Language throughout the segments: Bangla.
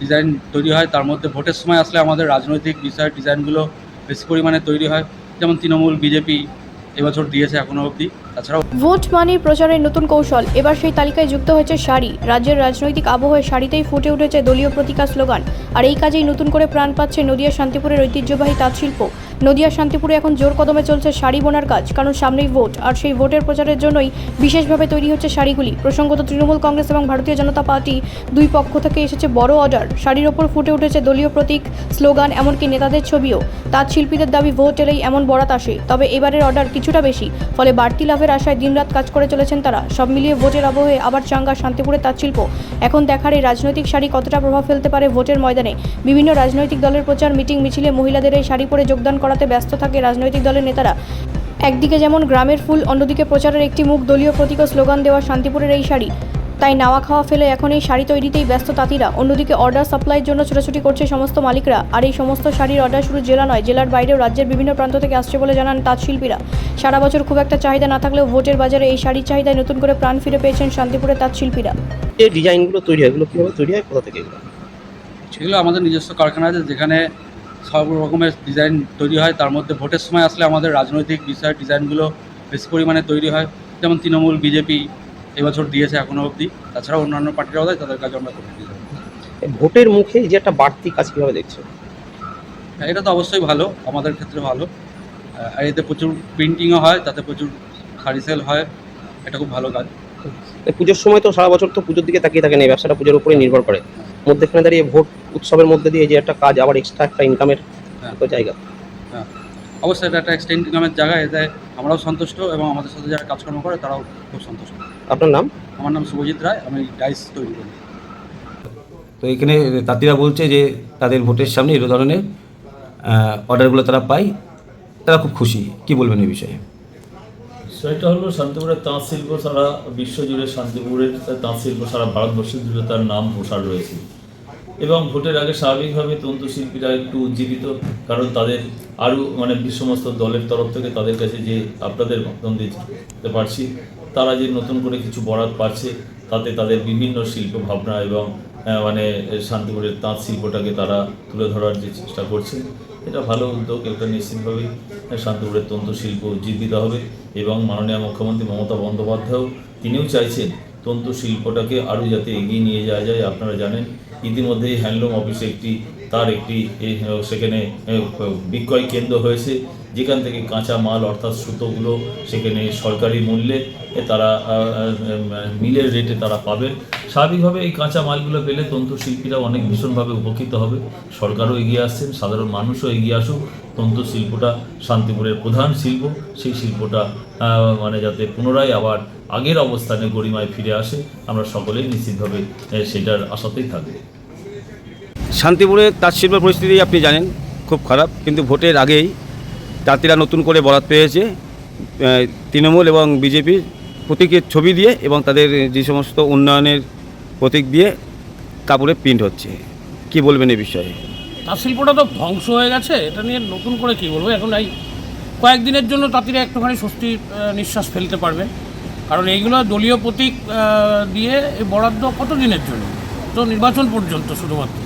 ডিজাইন তৈরি হয়, তার মধ্যে ভোটের সময় আসলে আমাদের রাজনৈতিক বিষয়ের ডিজাইনগুলো বেশি পরিমাণে তৈরি হয়, যেমন তৃণমূল, বিজেপি এবছর দিয়েছে এখনও অবধি। তাছাড়াও ভোট মানির প্রচারের নতুন কৌশল, এবার সেই তালিকায় যুক্ত হয়েছে শাড়ি। রাজ্যের রাজনৈতিক আবহে শাড়িতেই ফুটে উঠেছে দলীয় প্রতীকা স্লোগান। আর এই কাজেই নতুন করে প্রাণ পাচ্ছে নদিয়া শান্তিপুরের ঐতিহ্যবাহী তাঁতশিল্প। নদিয়া শান্তিপুরে এখন জোর কদমে চলছে শাড়ি বোনার কাজ, কারণ সামনেই ভোট, আর সেই ভোটের প্রচারের জন্যই বিশেষভাবে তৈরি হচ্ছে শাড়িগুলি। প্রসঙ্গত তৃণমূল কংগ্রেস এবং ভারতীয় জনতা পার্টি দুই পক্ষ থেকে এসেছে বড় অর্ডার। শাড়ির ওপর ফুটে উঠেছে দলীয় প্রতীক, স্লোগান, এমনকি নেতাদের ছবিও। তাঁতশিল্পীদের দাবি ভোট এলেই এমন বরাত আসে, তবে এবারের অর্ডার কিছুটা বেশি, ফলে বাড়তি লাভের আশায় দিনরাত কাজ করে চলেছেন তারা। সব মিলিয়ে ভোটের আবহে আবার চাঙ্গা শান্তিপুরের তাঁতশিল্প। এখন দেখার এই রাজনৈতিক শাড়ি কতটা প্রভাব ফেলতে পারে ভোটের ময়দানে। বিভিন্ন রাজনৈতিক দলের প্রচার, মিটিং, মিছিলে মহিলাদের এই শাড়ি পরে যোগদান করাতে ব্যস্ত থাকে রাজনৈতিক দলের নেতারা। একদিকে যেমন গ্রামের ফুল, অন্যদিকে প্রচারের একটি মুখ দলীয় প্রতীক ও স্লোগান দেওয়া শান্তিপুরের এই শাড়ি। তাই নাওয়া খাওয়া ফেলে এখন এই শাড়ি তৈরিতেই ব্যস্ত তাঁতিরা। অন্যদিকে অর্ডার সাপ্লাইয়ের জন্য ছোটাছুটি করছে সমস্ত মালিকরা। আর এই সমস্ত শাড়ির অর্ডার শুধু জেলা নয়, জেলার বাইরেও রাজ্যের বিভিন্ন প্রান্ত থেকে আসছে বলে জানান তাঁতশিল্পীরা। সারা বছর খুব একটা চাহিদা না থাকলেও ভোটের বাজারে এই শাড়ির চাহিদায় নতুন করে প্রাণ ফিরে পেয়েছেন শান্তিপুরের তাঁতশিল্পীরা। যে ডিজাইনগুলো তৈরি হয় এগুলো কীভাবে তৈরি হয়, কোথা থেকে এগুলো? সেগুলো আমাদের নিজস্ব কারখানা আছে, যেখানে সব রকমের ডিজাইন তৈরি হয়, তার মধ্যে ভোটের সময় আসলে আমাদের রাজনৈতিক বিষয়ের ডিজাইনগুলো বেশি পরিমাণে তৈরি হয়, যেমন তৃণমূল, বিজেপি এবছর দিয়েছে এখনও অবধি। তাছাড়াও অন্যান্য পার্টিরাও দেয়, তাদের কাছে আমরা করে দিই। এই ভোটের মুখে এই যে একটা বাড়তি কাজ কীভাবে দেখছো? এটা তো অবশ্যই ভালো, আমাদের ক্ষেত্রে ভালো। আর এতে প্রচুর প্রিন্টিংও হয়, তাতে প্রচুর শাড়ি সেল হয়, এটা খুব ভালো কাজ। এই পুজোর সময় তো সারা বছর তো পুজোর দিকে তাকিয়ে থাকেন, এই ব্যবসাটা পুজোর উপরেই নির্ভর করে। মধ্যেখানে দাঁড়িয়ে ভোট উৎসবের মধ্যে দিয়ে এই যে একটা কাজ, আবার এক্সট্রা একটা ইনকামের তো জায়গা। হ্যাঁ, অবশ্যই এটা একটা এক্সটেন্ড ইনকামের জায়গা, এতে আমরাও সন্তুষ্ট এবং আমাদের সাথে যারা কাজকর্ম করে তারাও খুব সন্তুষ্ট। আপনার নাম? আমার নাম শুভজিৎ রায়, আমি ডাইস তৈরি করি। তো এখানে তাঁতিরা বলছে যে তাদের ভোটের সামনে এই ধরনের অর্ডারগুলো তারা পায়, তারা খুব খুশি। কি বলবেন এই বিষয়ে? সেটা হলো শান্তিপুরের তাঁত শিল্প সারা বিশ্বজুড়ে, শান্তিপুরের তাঁত শিল্প সারা ভারতবর্ষ জুড়ে তার নাম প্রসার রয়েছে। এবং ভোটের আগে স্বাভাবিকভাবে তন্তুশিল্পীরা একটু উজ্জীবিত, কারণ তাদের আরও সমস্ত দলের তরফ থেকে তাদের কাছে যে আপনাদের মাধ্যম দিতে পারছি, তারা যে নতুন করে কিছু বরাত পাচ্ছে, তাতে তাদের বিভিন্ন শিল্প ভাবনা এবং শান্তিপুরের তাঁত শিল্পটাকে তারা তুলে ধরার যে চেষ্টা করছে, এটা ভালো উদ্যোগ। এটা নিশ্চিতভাবেই শান্তিপুরের তন্তুশিল্প উজ্জীবিত হবে। এবং মাননীয় মুখ্যমন্ত্রী মমতা বন্দ্যোপাধ্যায়ও তিনিও চাইছেন তন্তুশিল্পটাকে আরও যাতে এগিয়ে নিয়ে যাওয়া যায়। আপনারা জানেন ইতিমধ্যেই হ্যান্ডলুম অফিসে সেখানে বিক্রয় কেন্দ্র হয়েছে, যেখান থেকে কাঁচা মাল অর্থাৎ সুতোগুলো সেখানে সরকারি মূল্যে তারা মিলের রেটে তারা পাবেন। স্বাভাবিকভাবে এই কাঁচা মালগুলো পেলে তন্তুশিল্পীরা অনেক ভীষণভাবে উপকৃত হবে। সরকারও এগিয়ে আসছেন, সাধারণ মানুষও এগিয়ে আসুক। তন্তুশিল্পটা শান্তিপুরের প্রধান শিল্প, সেই শিল্পটা যাতে পুনরায় আবার আগের অবস্থানে গরিমায় ফিরে আসে, আমরা সকলেই নিশ্চিতভাবে সেটার আশাতেই থাকব। শান্তিপুরের তাঁত শিল্পের পরিস্থিতি আপনি জানেন খুব খারাপ, কিন্তু ভোটের আগেই তাঁতিরা নতুন করে বরাত পেয়েছে তৃণমূল এবং বিজেপির প্রতীকের ছবি দিয়ে, এবং তাদের যে সমস্ত উন্নয়নের প্রতীক দিয়ে কাপড়ে প্রিন্ট হচ্ছে। কি বলবেন এই বিষয়ে? তাঁত শিল্পটা তো ধ্বংস হয়ে গেছে, এটা নিয়ে নতুন করে কী বলবো। এখন এই কয়েকদিনের জন্য তাঁতিরা একটুখানি স্বস্তির নিঃশ্বাস ফেলতে পারবে, কারণ এইগুলো দলীয় প্রতীক দিয়ে এই বরাদ্দ কত দিনের জন্য, তো নির্বাচন পর্যন্ত শুধুমাত্র।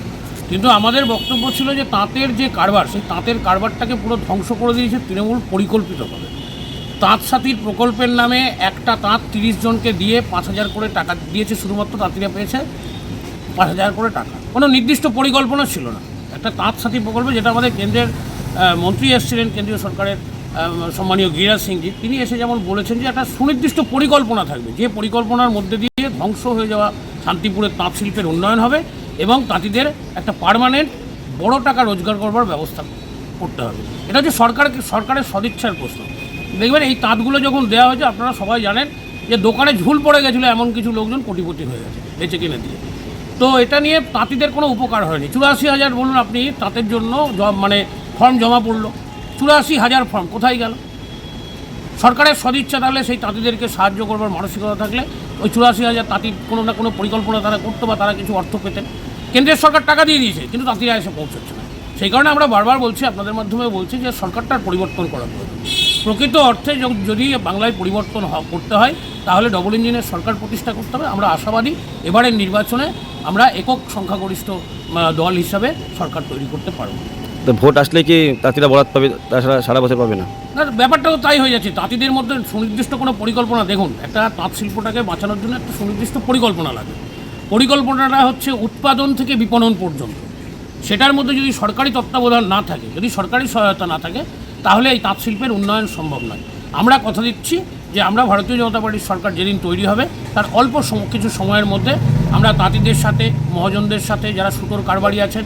কিন্তু আমাদের বক্তব্য ছিল যে তাঁতের যে কারবার, সেই তাঁতের কারবারটাকে পুরো ধ্বংস করে দিয়েছে তৃণমূল পরিকল্পিতভাবে। তাঁত সাথীর প্রকল্পের নামে একটা তাঁত 30 জনকে দিয়ে 5,000 করে টাকা দিয়েছে, শুধুমাত্র তাঁতিরা পেয়েছে 5,000 করে টাকা। কোনো নির্দিষ্ট পরিকল্পনা ছিল না। একটা তাঁত সাথী প্রকল্প, যেটা আমাদের কেন্দ্রের মন্ত্রী এসেছিলেন, কেন্দ্রীয় সরকারের সম্মানীয় গিরিরাজ সিংজি, তিনি এসে যেমন বলেছেন যে একটা সুনির্দিষ্ট পরিকল্পনা থাকবে, যে পরিকল্পনার মধ্যে দিয়ে ধ্বংস হয়ে যাওয়া শান্তিপুরের তাঁত শিল্পের উন্নয়ন হবে এবং তাঁতিদের একটা পার্মানেন্ট বড় টাকা রোজগার করবার ব্যবস্থা করতে হবে। এটা হচ্ছে সরকারের সদিচ্ছার প্রশ্ন। দেখবেন এই তাঁতগুলো যখন দেওয়া হয়েছে, আপনারা সবাই জানেন যে দোকানে ঝুল পড়ে গেছিলো, এমন কিছু লোকজন কোটিপতি হয়ে গেছে বেচে কিনে দিয়ে। তো এটা নিয়ে তাঁতিদের কোনো উপকার হয়নি। 84,000 বলুন আপনি তাঁতের জন্য ফর্ম জমা পড়লো, 84,000 ফর্ম কোথায় গেল? সরকারের সদিচ্ছা থাকলে, সেই তাঁতিদেরকে সাহায্য করবার মানসিকতা থাকলে ওই 84,000 তাঁতি কোনো না কোনো পরিকল্পনা তারা করতো বা তারা কিছু অর্থ পেতেন। কেন্দ্রের সরকার টাকা দিয়ে দিয়েছে, কিন্তু তাঁতিরা এসে পৌঁছচ্ছে না। সেই কারণে আমরা বারবার বলছি, আপনাদের মাধ্যমে বলছি যে সরকারটার পরিবর্তন করা প্রয়োজন। প্রকৃত অর্থে যদি বাংলায় পরিবর্তন করতে হয় তাহলে ডবল ইঞ্জিনের সরকার প্রতিষ্ঠা করতে হবে। আমরা আশাবাদী এবারের নির্বাচনে আমরা একক সংখ্যাগরিষ্ঠ দল হিসাবে সরকার তৈরি করতে পারব। তো ভোট আসলে কি তাঁতিরা বরাত পাবে, তাছাড়া সারা বছর পাবে না? না, ব্যাপারটাও তাই হয়ে যাচ্ছে। তাঁতিদের মধ্যে সুনির্দিষ্ট কোনো পরিকল্পনা, দেখুন একটা তাঁত শিল্পটাকে বাঁচানোর জন্য একটা সুনির্দিষ্ট পরিকল্পনা লাগে। পরিকল্পনাটা হচ্ছে উৎপাদন থেকে বিপণন পর্যন্ত। সেটার মধ্যে যদি সরকারি তত্ত্বাবধান না থাকে, যদি সরকারি সহায়তা না থাকে, তাহলে এই তাঁত শিল্পের উন্নয়ন সম্ভব নয়। আমরা কথা দিচ্ছি যে আমরা ভারতীয় জনতা পার্টির সরকার যেদিন তৈরি হবে তার অল্প কিছু সময়ের মধ্যে আমরা তাঁতিদের সাথে, মহাজনদের সাথে, যারা সুতোর কারবারি আছেন,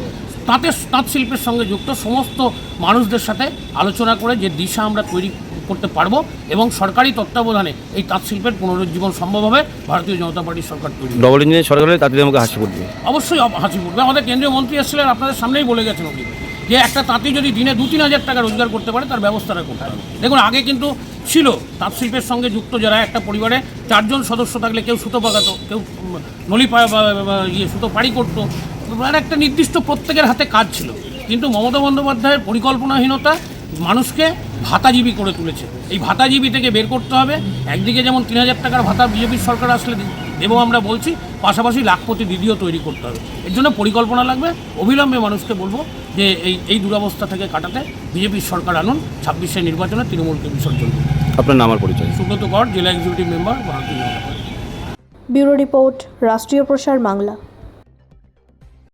তাঁত শিল্পের সঙ্গে যুক্ত সমস্ত মানুষদের সাথে আলোচনা করে যে দিশা আমরা তৈরি করতে পারবো এবং সরকারি তত্ত্বাবধানে এই তাঁত শিল্পের পুনরুজ্জীবন সম্ভব হবে। ভারতীয় জনতা পার্টির সরকার তৈরি ডবল ইঞ্জিনের সরকারের তাঁতিদের মুখে হাসি ফুটবে। অবশ্যই হাসি ফুটবে। আমাদের কেন্দ্রীয় মন্ত্রী এসেছিলেন, আপনাদের সামনেই বলে গেছেন উনি যে একটা তাঁতি যদি দিনে 2-3 হাজার টাকা রোজগার করতে পারে তার ব্যবস্থাটা করতে হবে। দেখুন আগে কিন্তু ছিল তাঁত শিল্পের সঙ্গে যুক্ত যারা, একটা পরিবারে 4 জন সদস্য থাকলে কেউ সুতো পাকাতো, কেউ নলি সুতো পাড়ি করতো, একটা নির্দিষ্ট প্রত্যেকের হাতে কাজ ছিল। কিন্তু মমতা বন্দ্যোপাধ্যায়ের পরিকল্পনাহীনতা মানুষকে ভাতাজীবী করে তুলেছে। এই ভাতাজীবী থেকে বের করতে হবে। একদিকে যেমন 3,000 টাকার ভাতা বিজেপির সরকার আসলে দেবো আমরা বলছি, পাশাপাশি লাখপতি দিদিও তৈরি করতে হবে। এর জন্য পরিকল্পনা লাগবে। অবিলম্বে মানুষকে বলবো যে এই দুরবস্থা থেকে কাটাতে বিজেপির সরকার আনুন। 26-এর নির্বাচনে তৃণমূলকে বিসর্জন দিন। আপনার নাম আর পরিচয়? সুব্রত কর, জেলা এক্সিকিউটিভ মেম্বার, ভারতীয় জনতা পার্টি। ব্যুরো রিপোর্ট, রাষ্ট্রীয় প্রসার বাংলা।